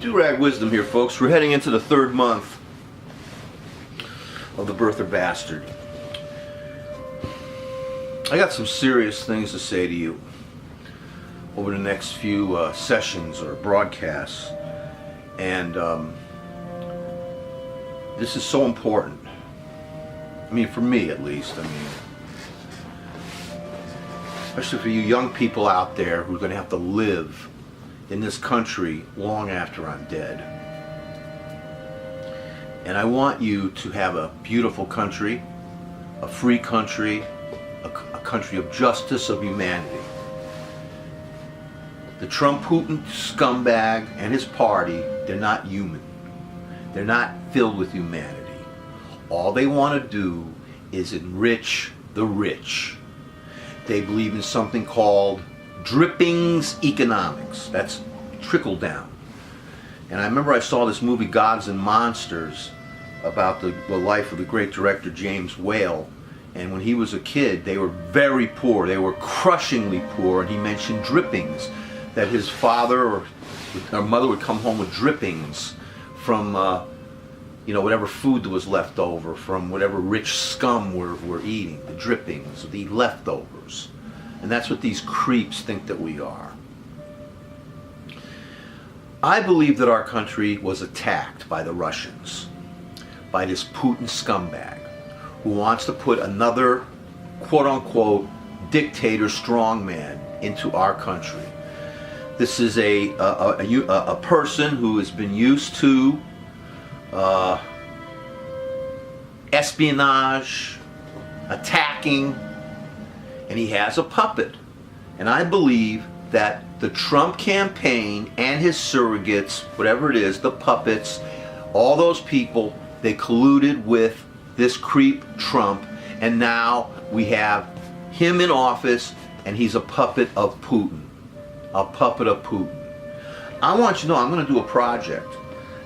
Do-rag wisdom here, folks. We're heading into the third month of the birther bastard. I got some serious things to say to you over the next few sessions or broadcasts, and this is so important. I mean, for me at least. I mean, especially for you young people out there who are going to have to live in this country long after I'm dead. And I want you to have a beautiful country, a free country, a country of justice, of humanity. The TrumPutin scumbag and his party, they're not human. They're not filled with humanity. All they want to do is enrich the rich. They believe in something called drippings economics. That's trickle down. And I remember I saw this movie Gods and Monsters about the life of the great director James Whale. And when he was a kid, they were very poor. They were crushingly poor. And he mentioned drippings, that his father or mother would come home with drippings from whatever food that was left over, from whatever rich scum we're eating, the drippings, the leftovers. And that's what these creeps think that we are. I believe that our country was attacked by the Russians, by this Putin scumbag who wants to put another quote-unquote dictator strongman into our country. This is a person who has been used to espionage, attacking, and he has a puppet. And I believe that the Trump campaign and his surrogates, whatever it is, the puppets, all those people, they colluded with this creep Trump, and now we have him in office and he's a puppet of Putin. A puppet of Putin. I want you to know I'm going to do a project.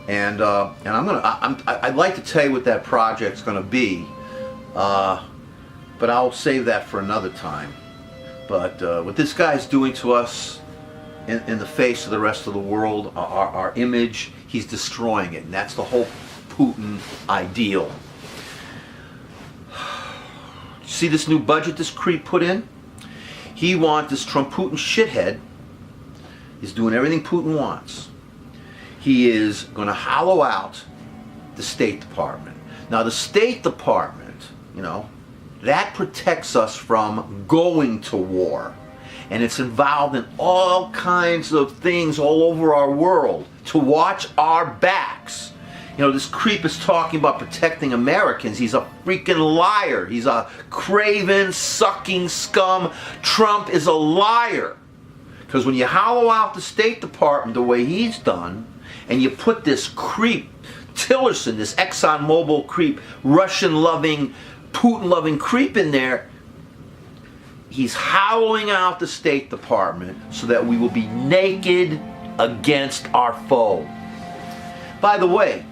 And I'd like to tell you what that project's going to be, but I'll save that for another time. But what this guy's doing to us in the face of the rest of the world, our image, he's destroying it, and that's the whole Putin ideal. See this new budget this creep put in? He wants this TrumPutin shithead. He's doing everything Putin wants. He is going to hollow out the State Department. Now, the State Department, that protects us from going to war. And it's involved in all kinds of things all over our world to watch our backs. This creep is talking about protecting Americans. He's a freaking liar. He's a craven, sucking scum. Trump is a liar. Because when you hollow out the State Department the way he's done, and you put this creep, Tillerson, this ExxonMobil creep, Russian-loving, Putin-loving creep in there, he's hollowing out the State Department so that we will be naked against our foe. By the way,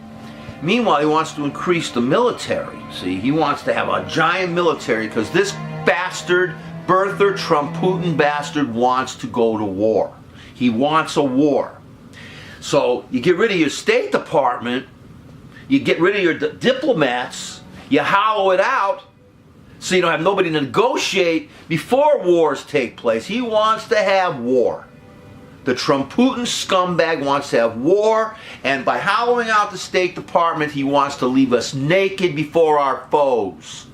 meanwhile, he wants to increase the military. See, he wants to have a giant military because this bastard, birther, TrumPutin bastard, wants to go to war. He wants a war. So you get rid of your State Department, you get rid of your diplomats, you hollow it out so you don't have nobody to negotiate before wars take place. He wants to have war. The TrumPutin scumbag wants to have war, and by hollowing out the State Department, he wants to leave us naked before our foes.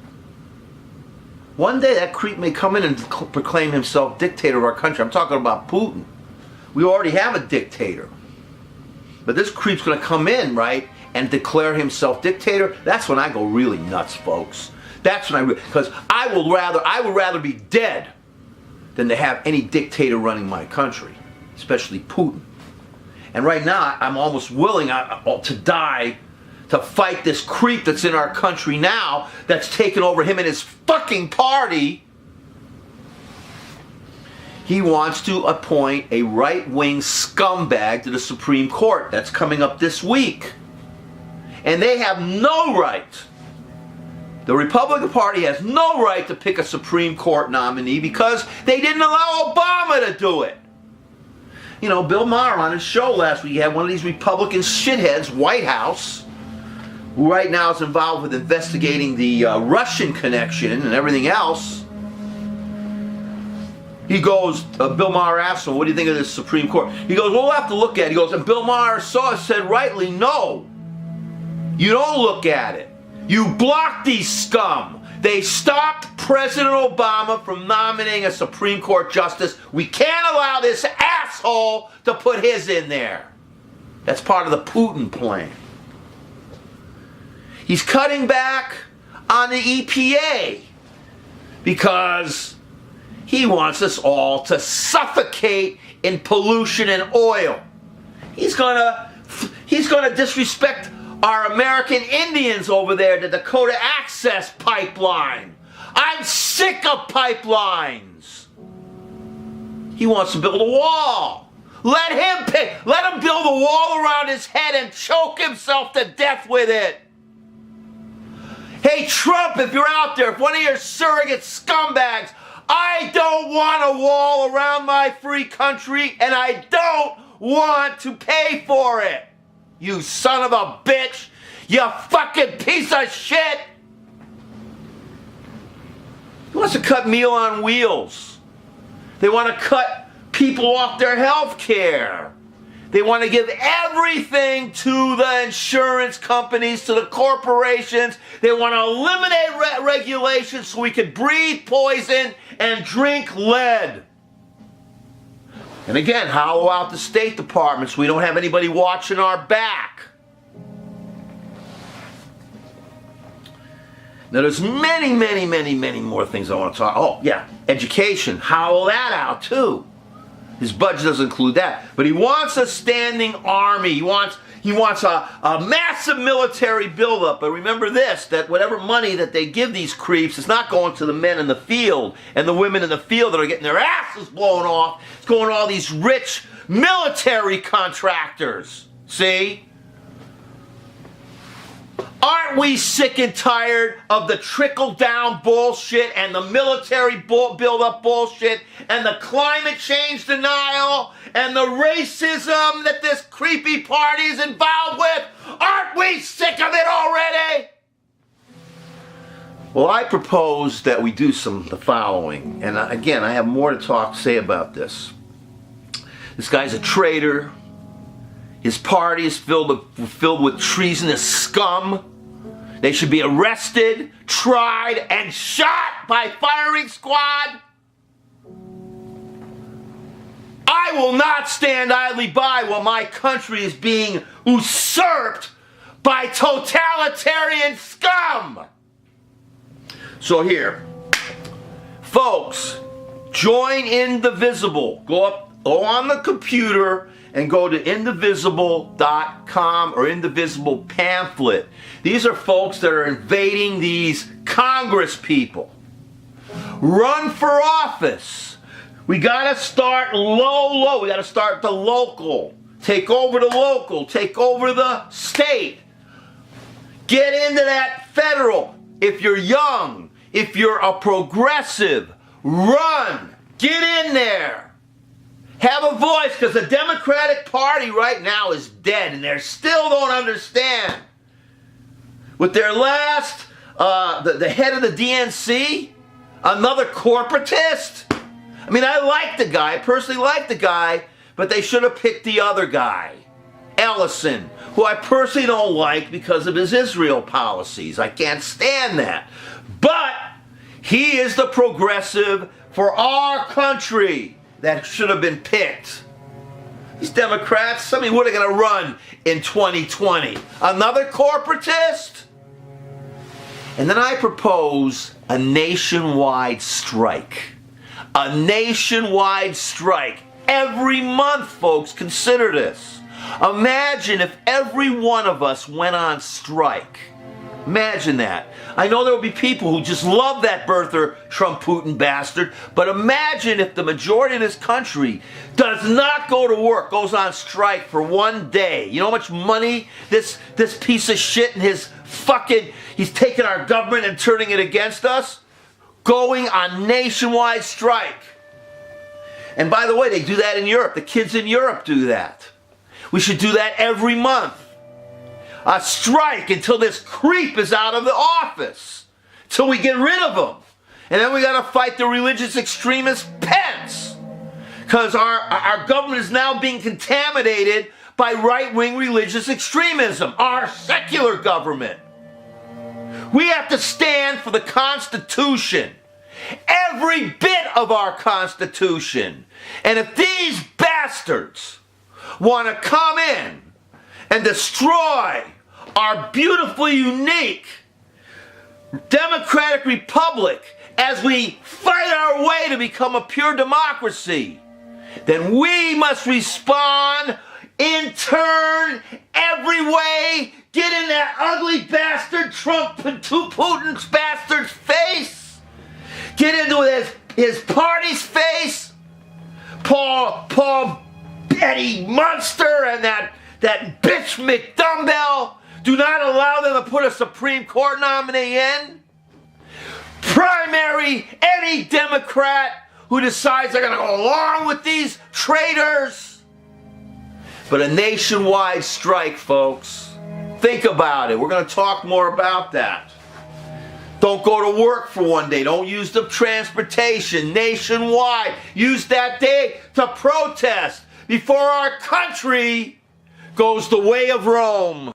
One day that creep may come in and proclaim himself dictator of our country. I'm talking about Putin. We already have a dictator. But this creep's going to come in, right, and declare himself dictator. That's when I go really nuts, folks. That's when because I would rather be dead than to have any dictator running my country, especially Putin. And right now, I'm almost willing to die to fight this creep that's in our country now, that's taken over him and his fucking party. He wants to appoint a right-wing scumbag to the Supreme Court. That's coming up this week. And they have no right. The Republican Party has no right to pick a Supreme Court nominee because they didn't allow Obama to do it. Bill Maher on his show last week, he had one of these Republican shitheads, White House, who right now is involved with investigating the Russian connection and everything else. He goes, Bill Maher asked him, what do you think of this Supreme Court? He goes, we'll have to look at it. He goes, and Bill Maher said rightly, no. You don't look at it. You block these scum. They stopped President Obama from nominating a Supreme Court justice. We can't allow this asshole to put his in there. That's part of the Putin plan. He's cutting back on the EPA because he wants us all to suffocate in pollution and oil. He's gonna disrespect our American Indians over there, the Dakota Access Pipeline. I'm sick of pipelines. He wants to build a wall. Let him build a wall around his head and choke himself to death with it. Hey Trump, if you're out there, if one of your surrogate scumbags, I don't want a wall around my free country, and I don't want to pay for it. You son of a bitch! You fucking piece of shit! He wants to cut Meal on Wheels. They want to cut people off their health care. They want to give everything to the insurance companies, to the corporations. They want to eliminate regulations so we could breathe poison and drink lead. And again, hollow out the State Department so we don't have anybody watching our back. Now there's many, many, many, many more things I want to talk. Oh, yeah, education. Hollow that out too. His budget doesn't include that. But he wants a standing army. He wants a massive military buildup. But remember this, that whatever money that they give these creeps is not going to the men in the field and the women in the field that are getting their asses blown off. It's going to all these rich military contractors. See? Aren't we sick and tired of the trickle-down bullshit and the military build-up bullshit and the climate change denial and the racism that this creepy party is involved with? Aren't we sick of it already? Well, I propose that we do the following. And again, I have more to say about this. This guy's a traitor. His party is filled with treasonous scum. They should be arrested, tried, and shot by firing squad. I will not stand idly by while my country is being usurped by totalitarian scum. So here, folks, join Indivisible. Go on the computer and go to indivisible.com or Indivisible Pamphlet. These are folks that are invading these Congress people. Run for office. We got to start low. We got to start the local. Take over the local. Take over the state. Get into that federal. If you're young, if you're a progressive, run. Get in there. Have a voice, because the Democratic Party right now is dead, and they still don't understand. With their last, the head of the DNC, another corporatist. I mean, I personally like the guy, but they should have picked the other guy, Ellison, who I personally don't like because of his Israel policies. I can't stand that. But he is the progressive for our country that should have been picked. These Democrats, what are they going to run in 2020? Another corporatist? And then I propose a nationwide strike. A nationwide strike. Every month, folks, consider this. Imagine if every one of us went on strike. Imagine that. I know there will be people who just love that birther TrumPutin bastard, but imagine if the majority of this country does not go to work, goes on strike for one day. You know how much money this piece of shit and he's taking our government and turning it against us? Going on nationwide strike. And by the way, they do that in Europe. The kids in Europe do that. We should do that every month. A strike until this creep is out of the office. Till we get rid of him. And then we got to fight the religious extremist Pence. Because our government is now being contaminated by right-wing religious extremism. Our secular government. We have to stand for the Constitution. Every bit of our Constitution. And if these bastards want to come in and destroy our beautifully unique democratic republic as we fight our way to become a pure democracy, then we must respond in turn, every way, get in that ugly bastard Putin's bastard's face, get into his party's face, Paul Betty Munster and that bitch McDumbbell. Do not allow them to put a Supreme Court nominee in. Primary any Democrat who decides they're going to go along with these traitors. But a nationwide strike, folks. Think about it. We're going to talk more about that. Don't go to work for one day. Don't use the transportation nationwide. Use that day to protest before our country goes the way of Rome.